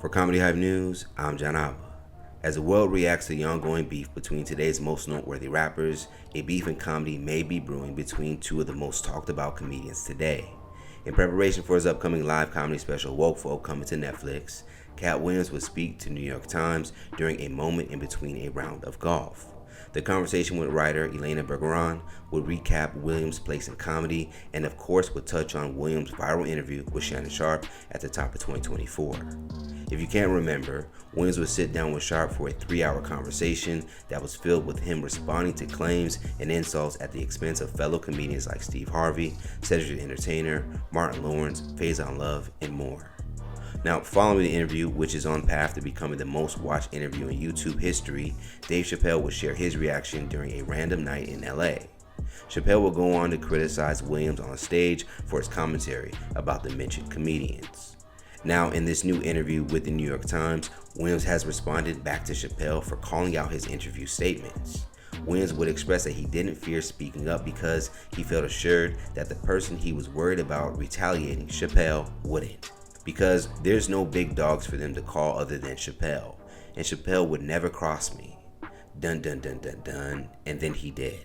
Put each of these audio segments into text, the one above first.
For Comedy Hype News, I'm John Abba. As the world reacts to the ongoing beef between today's most noteworthy rappers, a beef in comedy may be brewing between two of the most talked about comedians today. In preparation for his upcoming live comedy special Woke Folk coming to Netflix, Katt would speak to New York Times during a moment in between a round of golf. The conversation with writer Elena Bergeron would recap Williams' place in comedy and of course would touch on Williams' viral interview with Shannon Sharpe at the top of 2024. If you can't remember, Williams would sit down with Sharpe for a 3-hour conversation that was filled with him responding to claims and insults at the expense of fellow comedians like Steve Harvey, Cedric the Entertainer, Martin Lawrence, Faizon Love, and more. Now, following the interview, which is on path to becoming the most watched interview in YouTube history, Dave Chappelle would share his reaction during a random night in LA. Chappelle will go on to criticize Williams on stage for his commentary about the mentioned comedians. Now, in this new interview with the New York Times, Williams has responded back to Chappelle for calling out his interview statements. Williams would express that he didn't fear speaking up because he felt assured that the person he was worried about retaliating, Chappelle, wouldn't. Because there's no big dogs for them to call other than Chappelle, and Chappelle would never cross me. Dun dun dun dun dun, and then he did.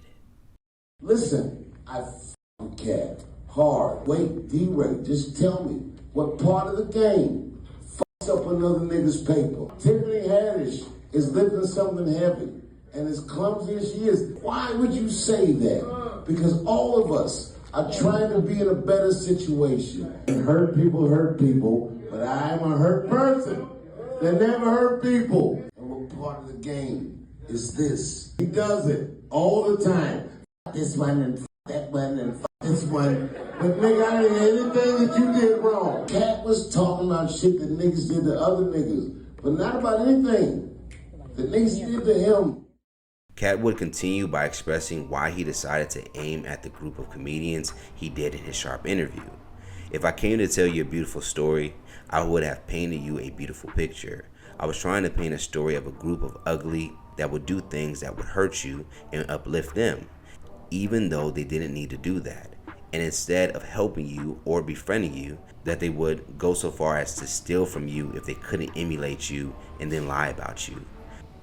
Listen, I f***ing Katt hard. Wait, D-Ray, just tell me what part of the game f***s up another nigga's paper. Tiffany Haddish is lifting something heavy, and as clumsy as she is, why would you say that? Because all of us are trying to be in a better situation. Hurt people, but I am a hurt person that never hurt people. And what part of the game is this? He does it all the time. This one and that one and this one. But nigga, I didn't hear anything that you did wrong. Katt was talking about shit that niggas did to other niggas, but not about anything that niggas did to him. Katt would continue by expressing why he decided to aim at the group of comedians he did in his Sharpe interview. If I came to tell you a beautiful story, I would have painted you a beautiful picture. I was trying to paint a story of a group of ugly that would do things that would hurt you and uplift them, even though they didn't need to do that. And instead of helping you or befriending you, that they would go so far as to steal from you if they couldn't emulate you and then lie about you.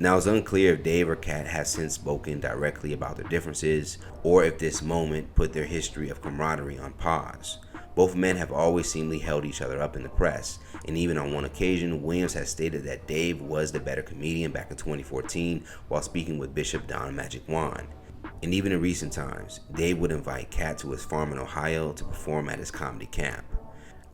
Now, it's unclear if Dave or Katt has since spoken directly about their differences, or if this moment put their history of camaraderie on pause. Both men have always seemingly held each other up in the press, and even on one occasion, Williams has stated that Dave was the better comedian back in 2014 while speaking with Bishop Don Magic Juan. And even in recent times, Dave would invite Katt to his farm in Ohio to perform at his comedy camp.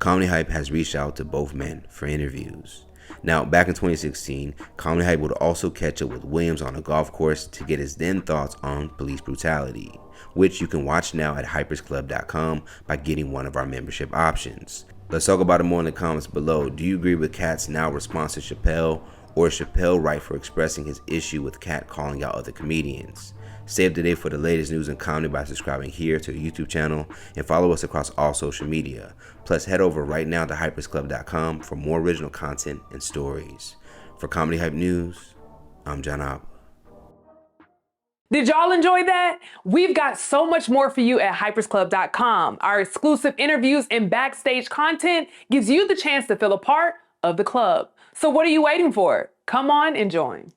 Comedy Hype has reached out to both men for interviews. Now, back in 2016, Comedy Hype would also catch up with Williams on a golf course to get his then thoughts on police brutality, which you can watch now at hypersclub.com by getting one of our membership options. Let's talk about it more in the comments below. Do you agree with Katt's now response to Chappelle, or is Chappelle right for expressing his issue with Katt calling out other comedians? Stay up to date for the latest news and comedy by subscribing here to the YouTube channel and follow us across all social media. Plus, head over right now to hypersclub.com for more original content and stories. For Comedy Hype News, I'm John Abba. Did y'all enjoy that? We've got so much more for you at hypersclub.com. Our exclusive interviews and backstage content gives you the chance to feel a part of the club. So what are you waiting for? Come on and join.